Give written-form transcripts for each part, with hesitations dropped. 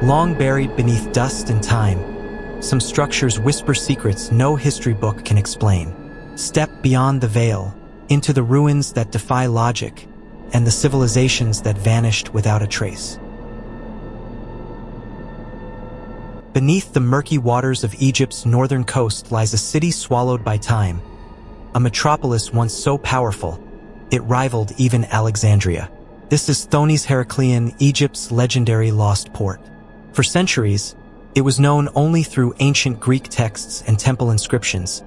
long buried beneath dust and time, some structures whisper secrets no history book can explain. Step beyond the veil, into the ruins that defy logic, and the civilizations that vanished without a trace. Beneath the murky waters of Egypt's northern coast lies a city swallowed by time, a metropolis once so powerful, it rivaled even Alexandria. This is Thonis Heracleion, Egypt's legendary lost port. For centuries, it was known only through ancient Greek texts and temple inscriptions,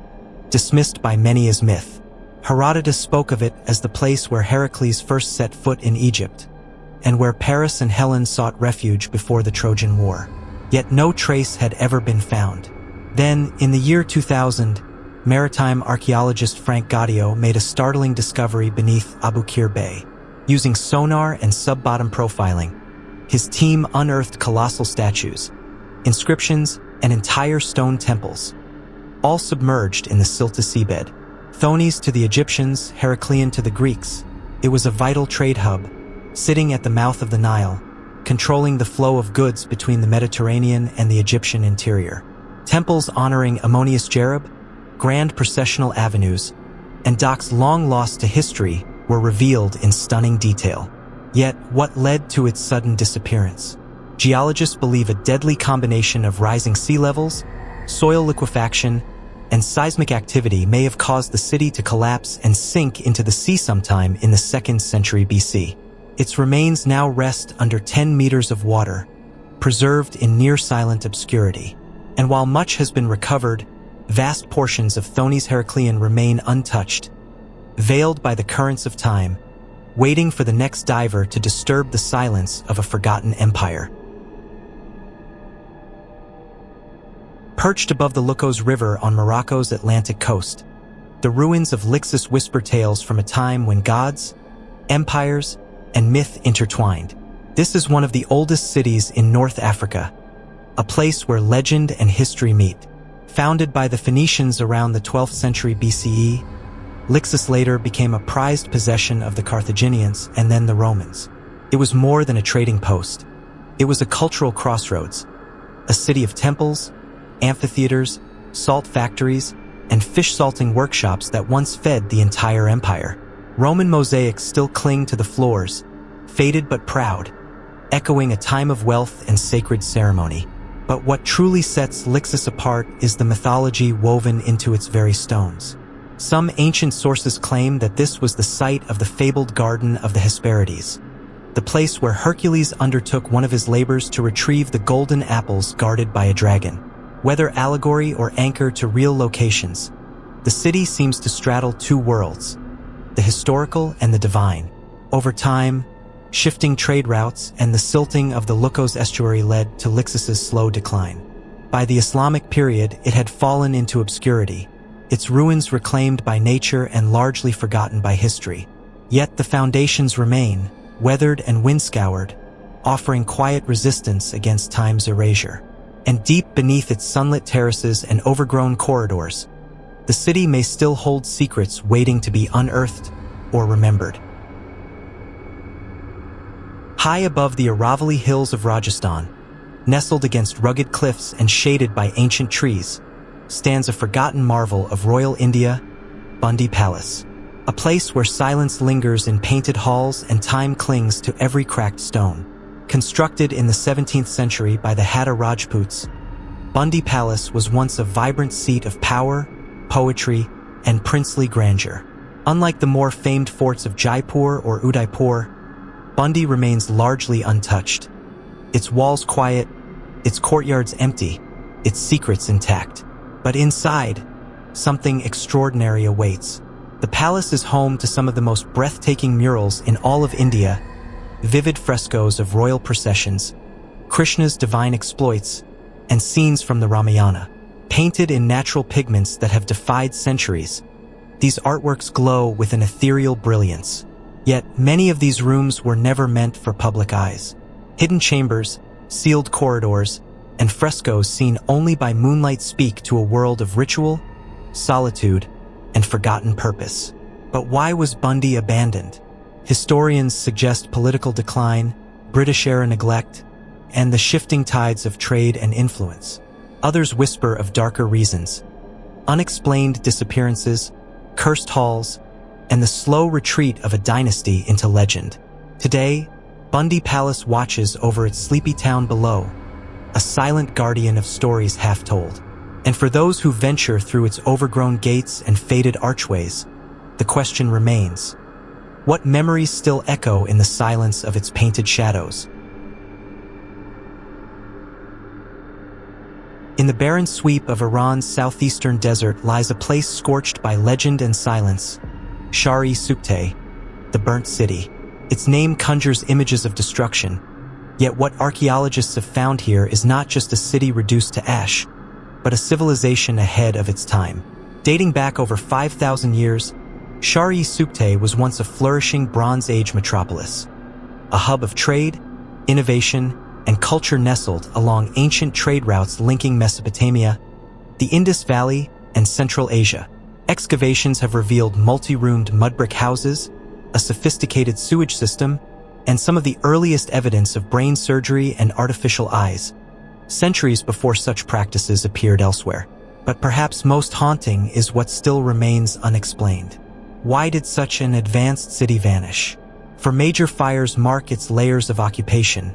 dismissed by many as myth. Herodotus spoke of it as the place where Heracles first set foot in Egypt, and where Paris and Helen sought refuge before the Trojan War. Yet no trace had ever been found. Then, in the year 2000, maritime archaeologist Frank Gaudio made a startling discovery beneath Abukir Bay. Using sonar and sub-bottom profiling, his team unearthed colossal statues, inscriptions, and entire stone temples, all submerged in the silted seabed. Thonis to the Egyptians, Heracleion to the Greeks, it was a vital trade hub, sitting at the mouth of the Nile, controlling the flow of goods between the Mediterranean and the Egyptian interior. Temples honoring Ammonius Gerib, grand processional avenues, and docks long lost to history were revealed in stunning detail. Yet, what led to its sudden disappearance? Geologists believe a deadly combination of rising sea levels, soil liquefaction, and seismic activity may have caused the city to collapse and sink into the sea sometime in the 2nd century BC. Its remains now rest under 10 meters of water, preserved in near-silent obscurity. And while much has been recovered, vast portions of Thonis Heracleion remain untouched, veiled by the currents of time, waiting for the next diver to disturb the silence of a forgotten empire. Perched above the Lukos River on Morocco's Atlantic coast, the ruins of Lixus whisper tales from a time when gods, empires, and myth intertwined. This is one of the oldest cities in North Africa, a place where legend and history meet. Founded by the Phoenicians around the 12th century BCE, Lixus later became a prized possession of the Carthaginians and then the Romans. It was more than a trading post. It was a cultural crossroads, a city of temples, amphitheaters, salt factories, and fish salting workshops that once fed the entire empire. Roman mosaics still cling to the floors, faded but proud, echoing a time of wealth and sacred ceremony. But what truly sets Lixus apart is the mythology woven into its very stones. Some ancient sources claim that this was the site of the fabled Garden of the Hesperides, the place where Hercules undertook one of his labors to retrieve the golden apples guarded by a dragon. Whether allegory or anchor to real locations, the city seems to straddle two worlds, the historical and the divine. Over time, shifting trade routes and the silting of the Lukos estuary led to Lixus's slow decline. By the Islamic period, it had fallen into obscurity, its ruins reclaimed by nature and largely forgotten by history. Yet the foundations remain, weathered and wind-scoured, offering quiet resistance against time's erasure. And deep beneath its sunlit terraces and overgrown corridors, the city may still hold secrets waiting to be unearthed or remembered. High above the Aravalli hills of Rajasthan, nestled against rugged cliffs and shaded by ancient trees, stands a forgotten marvel of royal India, Bundi Palace, a place where silence lingers in painted halls and time clings to every cracked stone. Constructed in the 17th century by the Hatta Rajputs, Bundi Palace was once a vibrant seat of power, poetry, and princely grandeur. Unlike the more famed forts of Jaipur or Udaipur, Bundi remains largely untouched. Its walls quiet, its courtyards empty, its secrets intact. But inside, something extraordinary awaits. The palace is home to some of the most breathtaking murals in all of India, vivid frescoes of royal processions, Krishna's divine exploits, and scenes from the Ramayana. Painted in natural pigments that have defied centuries, these artworks glow with an ethereal brilliance. Yet many of these rooms were never meant for public eyes. Hidden chambers, sealed corridors, and frescoes seen only by moonlight speak to a world of ritual, solitude, and forgotten purpose. But why was Bundi abandoned? Historians suggest political decline, British-era neglect, and the shifting tides of trade and influence. Others whisper of darker reasons: unexplained disappearances, cursed halls, and the slow retreat of a dynasty into legend. Today, Bundy Palace watches over its sleepy town below, a silent guardian of stories half told. And for those who venture through its overgrown gates and faded archways, the question remains: what memories still echo in the silence of its painted shadows? In the barren sweep of Iran's southeastern desert lies a place scorched by legend and silence, Shari-Sukhtay, the burnt city. Its name conjures images of destruction, yet what archaeologists have found here is not just a city reduced to ash, but a civilization ahead of its time. Dating back over 5,000 years, Shari-Sukhtay was once a flourishing Bronze Age metropolis, a hub of trade, innovation, and culture nestled along ancient trade routes linking Mesopotamia, the Indus Valley, and Central Asia. Excavations have revealed multi-roomed mud-brick houses, a sophisticated sewage system, and some of the earliest evidence of brain surgery and artificial eyes, centuries before such practices appeared elsewhere. But perhaps most haunting is what still remains unexplained. Why did such an advanced city vanish? For major fires mark its layers of occupation,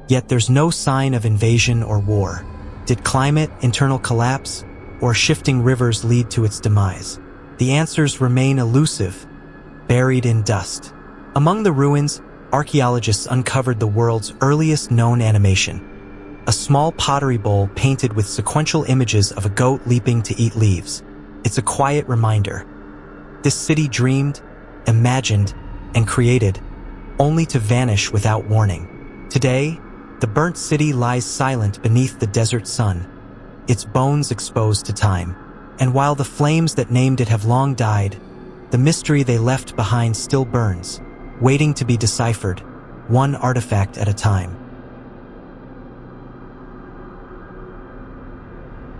yet there's no sign of invasion or war. Did climate, internal collapse, or shifting rivers lead to its demise? The answers remain elusive, buried in dust. Among the ruins, archaeologists uncovered the world's earliest known animation, a small pottery bowl painted with sequential images of a goat leaping to eat leaves. It's a quiet reminder. This city dreamed, imagined, and created, only to vanish without warning. Today, the burnt city lies silent beneath the desert sun, its bones exposed to time. And while the flames that named it have long died, the mystery they left behind still burns, waiting to be deciphered, one artifact at a time.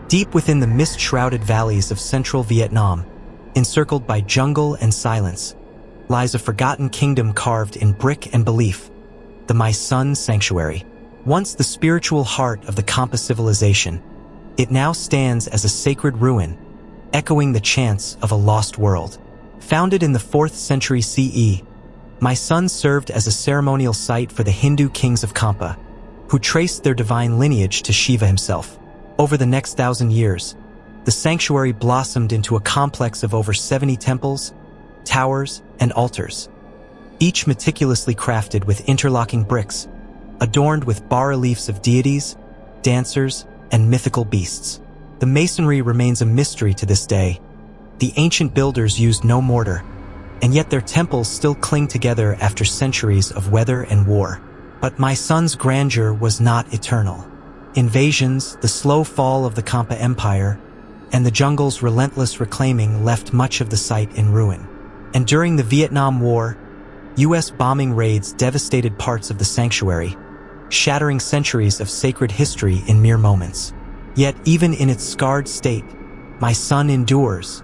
Deep within the mist-shrouded valleys of central Vietnam, encircled by jungle and silence, lies a forgotten kingdom carved in brick and belief, the My Son Sanctuary. Once the spiritual heart of the Kampa civilization, it now stands as a sacred ruin, echoing the chants of a lost world. Founded in the 4th century CE, My Son served as a ceremonial site for the Hindu kings of Kampa, who traced their divine lineage to Shiva himself. Over the next 1,000 years, the sanctuary blossomed into a complex of over 70 temples, towers, and altars, each meticulously crafted with interlocking bricks, adorned with bas-reliefs of deities, dancers, and mythical beasts. The masonry remains a mystery to this day. The ancient builders used no mortar, and yet their temples still cling together after centuries of weather and war. But My Son's grandeur was not eternal. Invasions, the slow fall of the Kampa Empire, and the jungle's relentless reclaiming left much of the site in ruin. And during the Vietnam War, U.S. bombing raids devastated parts of the sanctuary, shattering centuries of sacred history in mere moments. Yet even in its scarred state, My Son endures,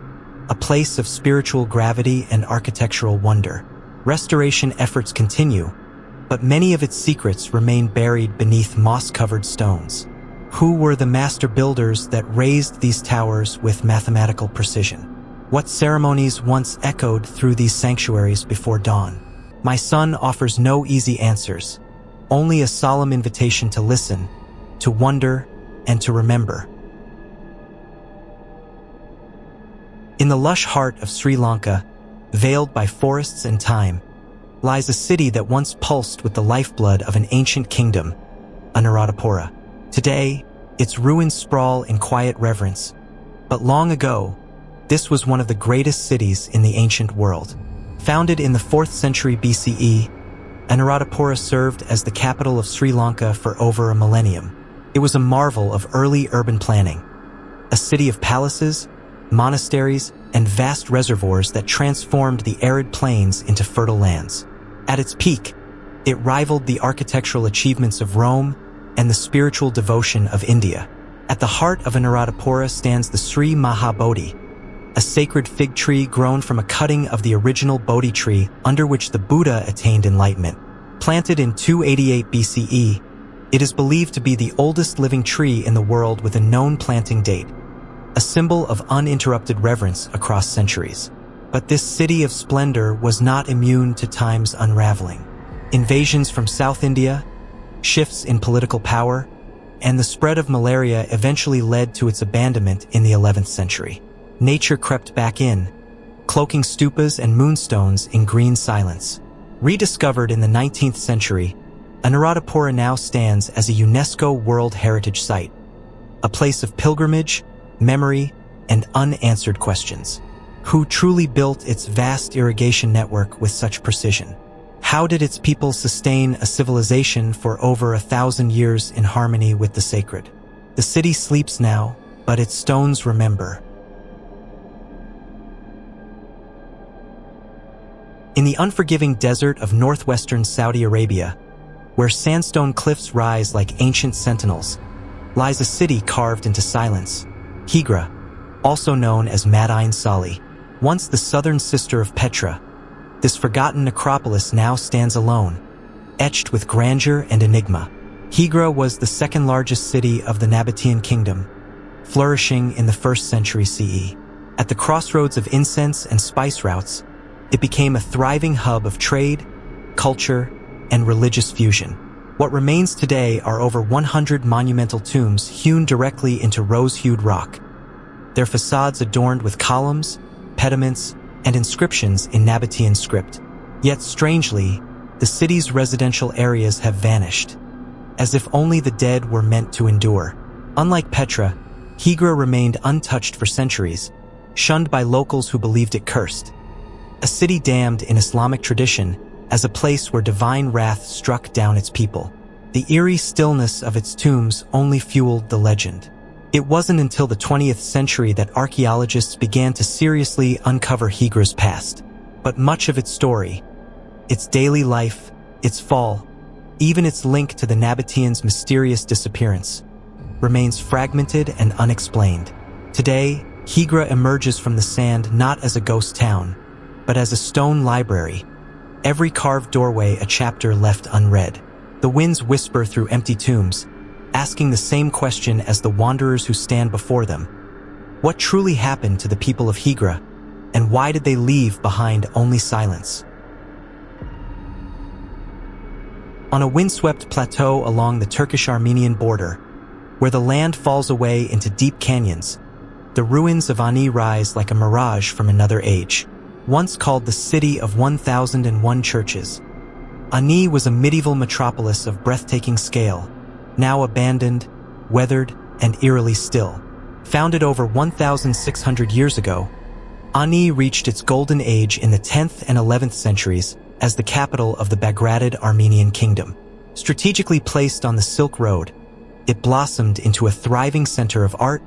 a place of spiritual gravity and architectural wonder. Restoration efforts continue, but many of its secrets remain buried beneath moss-covered stones. Who were the master builders that raised these towers with mathematical precision? What ceremonies once echoed through these sanctuaries before dawn? My Son offers no easy answers, only a solemn invitation to listen, to wonder, and to remember. In the lush heart of Sri Lanka, veiled by forests and time, lies a city that once pulsed with the lifeblood of an ancient kingdom, Anuradhapura. Today, its ruins sprawl in quiet reverence, but long ago, this was one of the greatest cities in the ancient world. Founded in the 4th century BCE, Anuradhapura served as the capital of Sri Lanka for over a millennium. It was a marvel of early urban planning, a city of palaces, monasteries, and vast reservoirs that transformed the arid plains into fertile lands. At its peak, it rivaled the architectural achievements of Rome and the spiritual devotion of India. At the heart of Anuradhapura stands the Sri Mahabodhi, a sacred fig tree grown from a cutting of the original Bodhi tree under which the Buddha attained enlightenment. Planted in 288 BCE, It is believed to be the oldest living tree in the world with a known planting date, a symbol of uninterrupted reverence across centuries. But this city of splendor was not immune to time's unraveling. Invasions from South India, shifts in political power, and the spread of malaria eventually led to its abandonment in the 11th century. Nature crept back in, cloaking stupas and moonstones in green silence. Rediscovered in the 19th century, Anuradhapura now stands as a UNESCO World Heritage Site, a place of pilgrimage, memory, and unanswered questions. Who truly built its vast irrigation network with such precision? How did its people sustain a civilization for over 1,000 years in harmony with the sacred? The city sleeps now, but its stones remember. In the unforgiving desert of northwestern Saudi Arabia, where sandstone cliffs rise like ancient sentinels, lies a city carved into silence, Hira, also known as Madain Salih. Once the southern sister of Petra, this forgotten necropolis now stands alone, etched with grandeur and enigma. Hira was the second largest city of the Nabatean kingdom, flourishing in the 1st century CE. At the crossroads of incense and spice routes, it became a thriving hub of trade, culture, and religious fusion. What remains today are over 100 monumental tombs hewn directly into rose-hued rock, their facades adorned with columns, pediments, and inscriptions in Nabatean script. Yet strangely, the city's residential areas have vanished, as if only the dead were meant to endure. Unlike Petra, Hira remained untouched for centuries, shunned by locals who believed it cursed. A city damned in Islamic tradition as a place where divine wrath struck down its people. The eerie stillness of its tombs only fueled the legend. It wasn't until the 20th century that archaeologists began to seriously uncover Hira's past. But much of its story, its daily life, its fall, even its link to the Nabateans' mysterious disappearance, remains fragmented and unexplained. Today, Hira emerges from the sand not as a ghost town, but as a stone library, every carved doorway a chapter left unread. The winds whisper through empty tombs, asking the same question as the wanderers who stand before them. What truly happened to the people of Hira, and why did they leave behind only silence? On a windswept plateau along the Turkish-Armenian border, where the land falls away into deep canyons, the ruins of Ani rise like a mirage from another age. Once called the City of 1001 Churches, Ani was a medieval metropolis of breathtaking scale, now abandoned, weathered, and eerily still. Founded over 1,600 years ago, Ani reached its golden age in the 10th and 11th centuries as the capital of the Bagratid Armenian kingdom. Strategically placed on the Silk Road, it blossomed into a thriving center of art,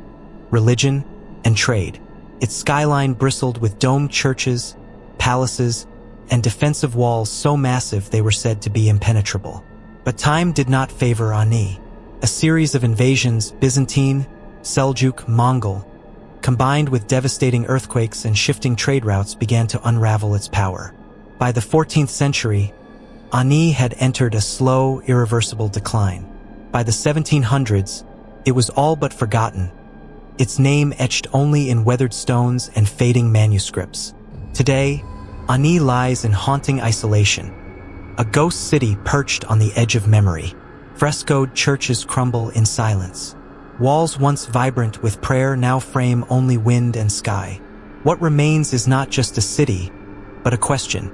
religion, and trade. Its skyline bristled with domed churches, palaces, and defensive walls so massive they were said to be impenetrable. But time did not favor Ani. A series of invasions, Byzantine, Seljuk, Mongol, combined with devastating earthquakes and shifting trade routes, began to unravel its power. By the 14th century, Ani had entered a slow, irreversible decline. By the 1700s, it was all but forgotten, its name etched only in weathered stones and fading manuscripts. Today, Ani lies in haunting isolation, a ghost city perched on the edge of memory. Frescoed churches crumble in silence. Walls once vibrant with prayer now frame only wind and sky. What remains is not just a city, but a question.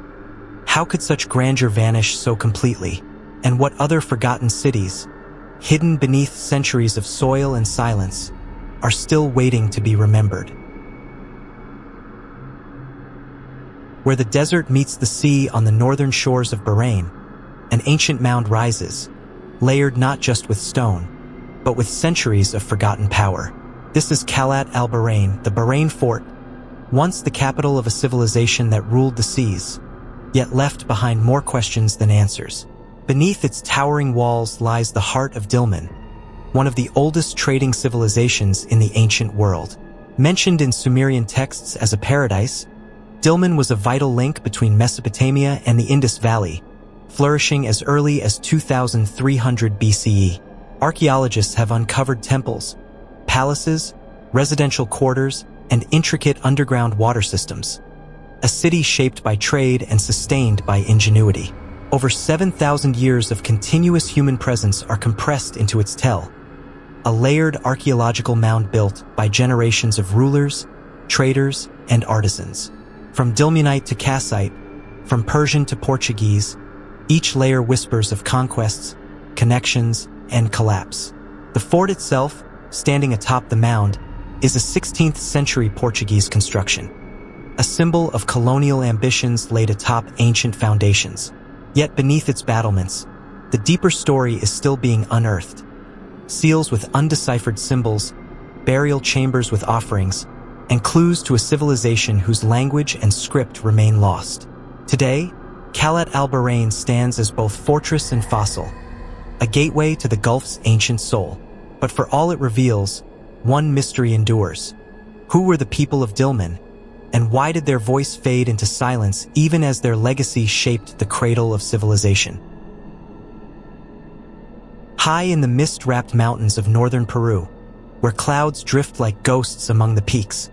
How could such grandeur vanish so completely? And what other forgotten cities, hidden beneath centuries of soil and silence, are still waiting to be remembered? Where the desert meets the sea on the northern shores of Bahrain, an ancient mound rises, layered not just with stone, but with centuries of forgotten power. This is Qalat al-Bahrain, the Bahrain fort, once the capital of a civilization that ruled the seas, yet left behind more questions than answers. Beneath its towering walls lies the heart of Dilmun, one of the oldest trading civilizations in the ancient world. Mentioned in Sumerian texts as a paradise, Dilmun was a vital link between Mesopotamia and the Indus Valley, flourishing as early as 2300 BCE. Archaeologists have uncovered temples, palaces, residential quarters, and intricate underground water systems. A city shaped by trade and sustained by ingenuity. Over 7,000 years of continuous human presence are compressed into its tell. A layered archaeological mound built by generations of rulers, traders, and artisans. From Dilmunite to Kassite, from Persian to Portuguese, each layer whispers of conquests, connections, and collapse. The fort itself, standing atop the mound, is a 16th century Portuguese construction, a symbol of colonial ambitions laid atop ancient foundations. Yet beneath its battlements, the deeper story is still being unearthed. Seals with undeciphered symbols, burial chambers with offerings, and clues to a civilization whose language and script remain lost. Today, Khalat al-Bahrain stands as both fortress and fossil, a gateway to the Gulf's ancient soul. But for all it reveals, one mystery endures. Who were the people of Dilmun, and why did their voice fade into silence even as their legacy shaped the cradle of civilization? High in the mist-wrapped mountains of northern Peru, where clouds drift like ghosts among the peaks,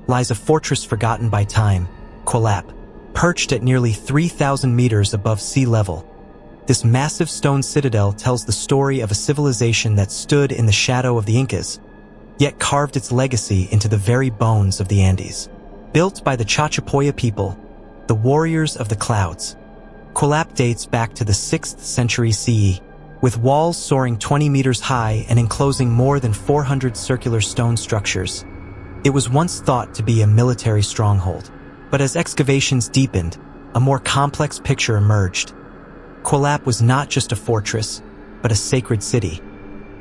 lies a fortress forgotten by time, Quilap, perched at nearly 3,000 meters above sea level. This massive stone citadel tells the story of a civilization that stood in the shadow of the Incas, yet carved its legacy into the very bones of the Andes. Built by the Chachapoya people, the warriors of the clouds, Quilap dates back to the 6th century CE, with walls soaring 20 meters high and enclosing more than 400 circular stone structures. It was once thought to be a military stronghold, but as excavations deepened, a more complex picture emerged. Quilap was not just a fortress, but a sacred city,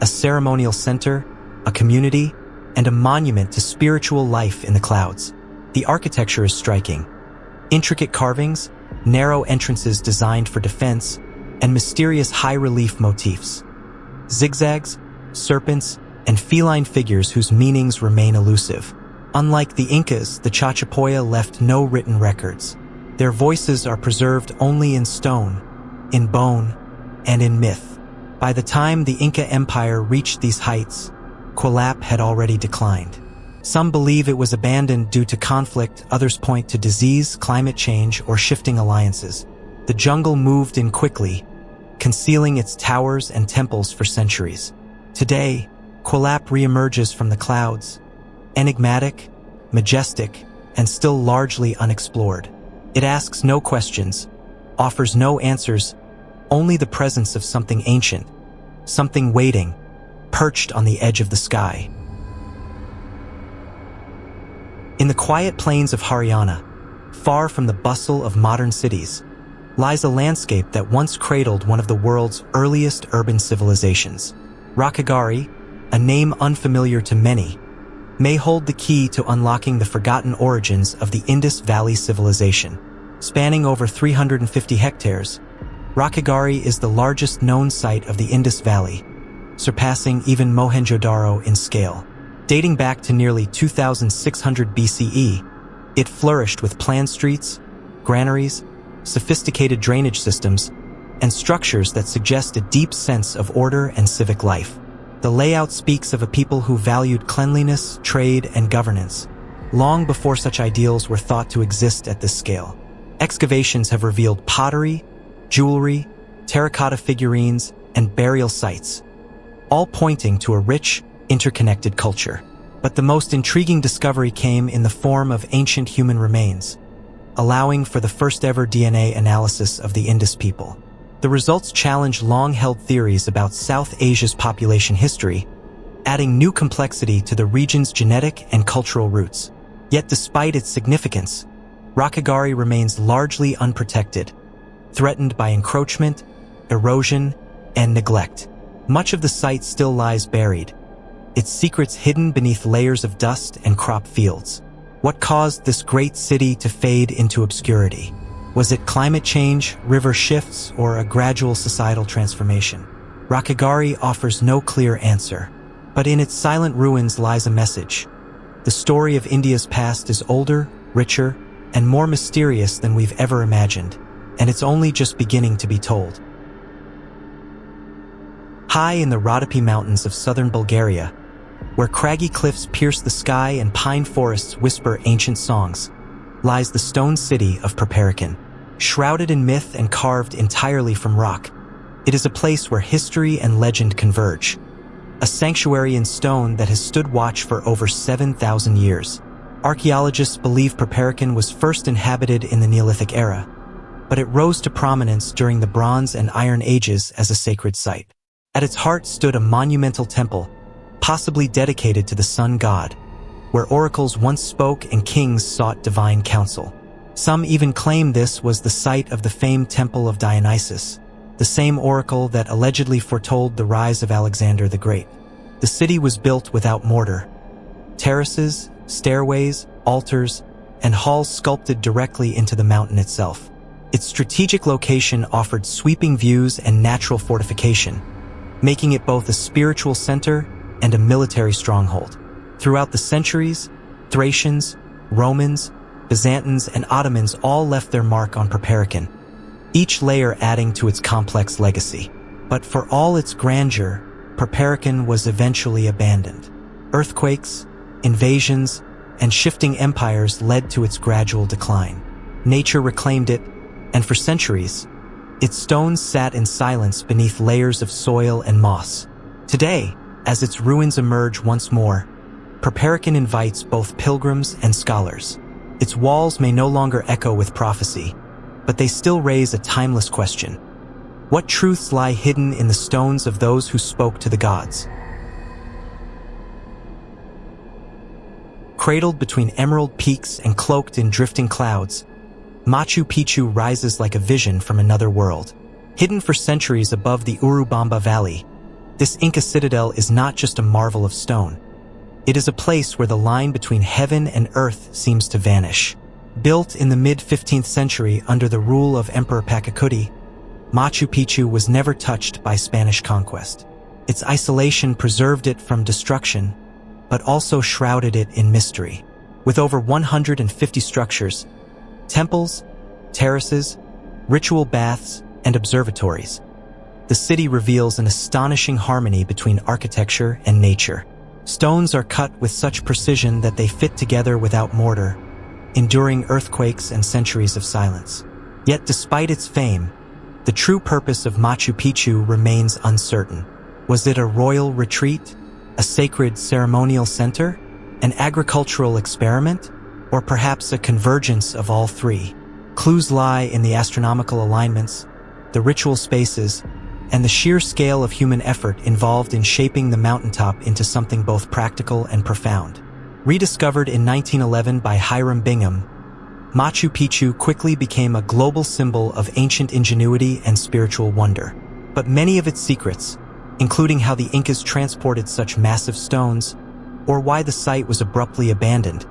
a ceremonial center, a community, and a monument to spiritual life in the clouds. The architecture is striking. Intricate carvings, narrow entrances designed for defense, and mysterious high-relief motifs. Zigzags, serpents, and feline figures whose meanings remain elusive. Unlike the Incas, the Chachapoya left no written records. Their voices are preserved only in stone, in bone, and in myth. By the time the Inca Empire reached these heights, Quilap had already declined. Some believe it was abandoned due to conflict, others point to disease, climate change, or shifting alliances. The jungle moved in quickly, concealing its towers and temples for centuries. Today, Quilap reemerges from the clouds, enigmatic, majestic, and still largely unexplored. It asks no questions, offers no answers, only the presence of something ancient, something waiting, perched on the edge of the sky. In the quiet plains of Haryana, far from the bustle of modern cities, lies a landscape that once cradled one of the world's earliest urban civilizations. Rakhigarhi, a name unfamiliar to many, may hold the key to unlocking the forgotten origins of the Indus Valley civilization. Spanning over 350 hectares, Rakhigarhi is the largest known site of the Indus Valley, surpassing even Mohenjo-Daro in scale. Dating back to nearly 2600 BCE, it flourished with planned streets, granaries, sophisticated drainage systems, and structures that suggest a deep sense of order and civic life. The layout speaks of a people who valued cleanliness, trade, and governance, long before such ideals were thought to exist at this scale. Excavations have revealed pottery, jewelry, terracotta figurines, and burial sites, all pointing to a rich, interconnected culture. But the most intriguing discovery came in the form of ancient human remains, allowing for the first-ever DNA analysis of the Indus people. The results challenge long-held theories about South Asia's population history, adding new complexity to the region's genetic and cultural roots. Yet despite its significance, Rakhigarhi remains largely unprotected, threatened by encroachment, erosion, and neglect. Much of the site still lies buried, its secrets hidden beneath layers of dust and crop fields. What caused this great city to fade into obscurity? Was it climate change, river shifts, or a gradual societal transformation? Rakhigarhi offers no clear answer, but in its silent ruins lies a message. The story of India's past is older, richer, and more mysterious than we've ever imagined. and it's only just beginning to be told. High in the Rhodope Mountains of southern Bulgaria, where craggy cliffs pierce the sky and pine forests whisper ancient songs, lies the stone city of Perperikon. Shrouded in myth and carved entirely from rock, it is a place where history and legend converge. A sanctuary in stone that has stood watch for over 7,000 years. Archaeologists believe Perperikon was first inhabited in the Neolithic era, but it rose to prominence during the Bronze and Iron Ages as a sacred site. At its heart stood a monumental temple, possibly dedicated to the sun god, where oracles once spoke and kings sought divine counsel. Some even claim this was the site of the famed Temple of Dionysus, the same oracle that allegedly foretold the rise of Alexander the Great. The city was built without mortar. Terraces, stairways, altars, and halls sculpted directly into the mountain itself. Its strategic location offered sweeping views and natural fortification, making it both a spiritual center and a military stronghold. Throughout the centuries, Thracians, Romans, Byzantines, and Ottomans all left their mark on Perperikon, each layer adding to its complex legacy. But for all its grandeur, Perperikon was eventually abandoned. Earthquakes, invasions, and shifting empires led to its gradual decline. Nature reclaimed it, and for centuries, its stones sat in silence beneath layers of soil and moss. Today, as its ruins emerge once more, Perperikon invites both pilgrims and scholars. Its walls may no longer echo with prophecy, but they still raise a timeless question. What truths lie hidden in the stones of those who spoke to the gods? Cradled between emerald peaks and cloaked in drifting clouds, Machu Picchu rises like a vision from another world. Hidden for centuries above the Urubamba Valley, this Inca citadel is not just a marvel of stone. It is a place where the line between heaven and earth seems to vanish. Built in the mid-15th century under the rule of Emperor Pachacuti, Machu Picchu was never touched by Spanish conquest. Its isolation preserved it from destruction, but also shrouded it in mystery. With over 150 structures, temples, terraces, ritual baths, and observatories, the city reveals an astonishing harmony between architecture and nature. Stones are cut with such precision that they fit together without mortar, enduring earthquakes and centuries of silence. Yet despite its fame, the true purpose of Machu Picchu remains uncertain. Was it a royal retreat, a sacred ceremonial center, an agricultural experiment, or perhaps a convergence of all three? Clues lie in the astronomical alignments, the ritual spaces, and the sheer scale of human effort involved in shaping the mountaintop into something both practical and profound. Rediscovered in 1911 by Hiram Bingham, Machu Picchu quickly became a global symbol of ancient ingenuity and spiritual wonder. But many of its secrets, including how the Incas transported such massive stones, or why the site was abruptly abandoned,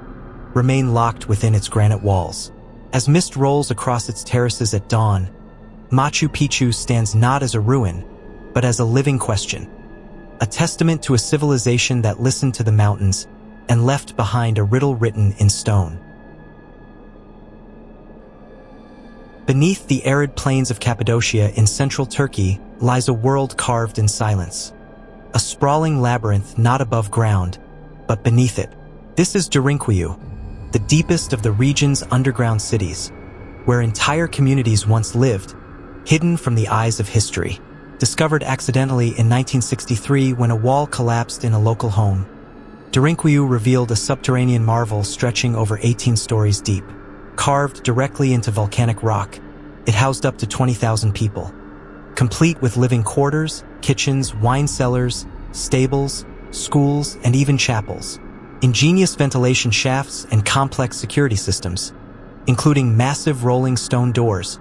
remain locked within its granite walls. As mist rolls across its terraces at dawn, Machu Picchu stands not as a ruin, but as a living question, a testament to a civilization that listened to the mountains and left behind a riddle written in stone. Beneath the arid plains of Cappadocia in central Turkey lies a world carved in silence, a sprawling labyrinth not above ground, but beneath it. This is Derinkuyu, the deepest of the region's underground cities, where entire communities once lived, hidden from the eyes of history. Discovered accidentally in 1963 when a wall collapsed in a local home, Derinkuyu revealed a subterranean marvel stretching over 18 stories deep. Carved directly into volcanic rock, it housed up to 20,000 people, complete with living quarters, kitchens, wine cellars, stables, schools, and even chapels. Ingenious ventilation shafts and complex security systems, including massive rolling stone doors,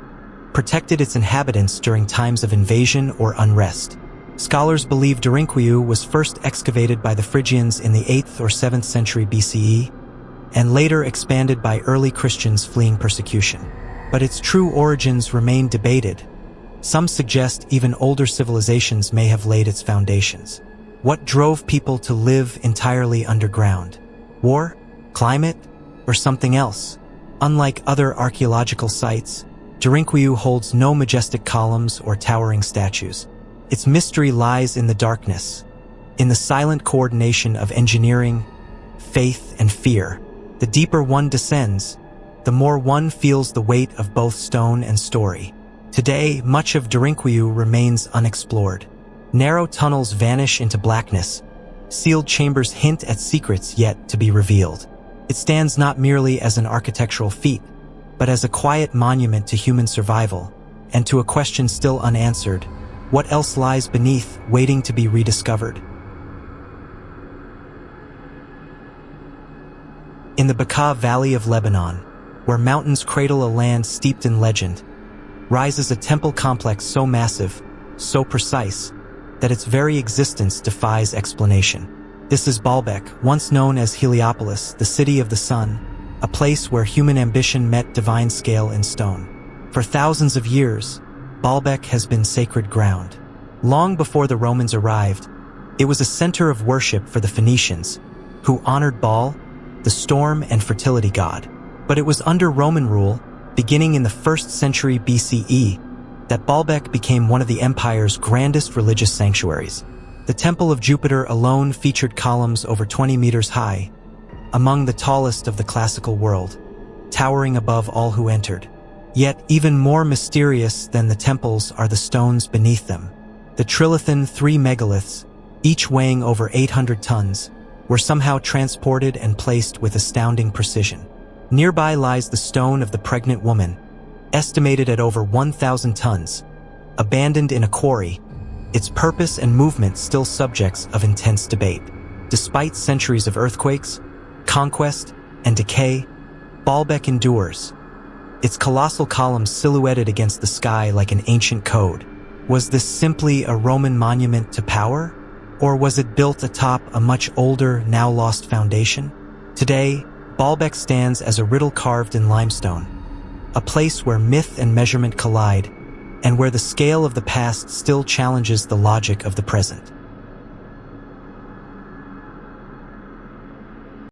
protected its inhabitants during times of invasion or unrest. Scholars believe Derinkuyu was first excavated by the Phrygians in the 8th or 7th century BCE, and later expanded by early Christians fleeing persecution. But its true origins remain debated. Some suggest even older civilizations may have laid its foundations. What drove people to live entirely underground? War, climate, or something else? Unlike other archaeological sites, Derinkuyu holds no majestic columns or towering statues. Its mystery lies in the darkness, in the silent coordination of engineering, faith, and fear. The deeper one descends, the more one feels the weight of both stone and story. Today, much of Derinkuyu remains unexplored. Narrow tunnels vanish into blackness. Sealed chambers hint at secrets yet to be revealed. It stands not merely as an architectural feat, but as a quiet monument to human survival, and to a question still unanswered: what else lies beneath, waiting to be rediscovered? In the Bekaa Valley of Lebanon, where mountains cradle a land steeped in legend, rises a temple complex so massive, so precise, that its very existence defies explanation. This is Baalbek, once known as Heliopolis, the city of the sun, a place where human ambition met divine scale in stone. For thousands of years, Baalbek has been sacred ground. Long before the Romans arrived, it was a center of worship for the Phoenicians, who honored Baal, the storm and fertility god. But it was under Roman rule, beginning in the 1st century BCE, that Baalbek became one of the empire's grandest religious sanctuaries. The Temple of Jupiter alone featured columns over 20 meters high, among the tallest of the classical world, towering above all who entered. Yet even more mysterious than the temples are the stones beneath them. The trilithon 3 megaliths, each weighing over 800 tons, were somehow transported and placed with astounding precision. Nearby lies the stone of the pregnant woman, estimated at over 1,000 tons, abandoned in a quarry, its purpose and movement still subjects of intense debate. Despite centuries of earthquakes, conquest, and decay, Baalbek endures, its colossal columns silhouetted against the sky like an ancient code. Was this simply a Roman monument to power? Or was it built atop a much older, now lost foundation? Today, Baalbek stands as a riddle carved in limestone, a place where myth and measurement collide, and where the scale of the past still challenges the logic of the present.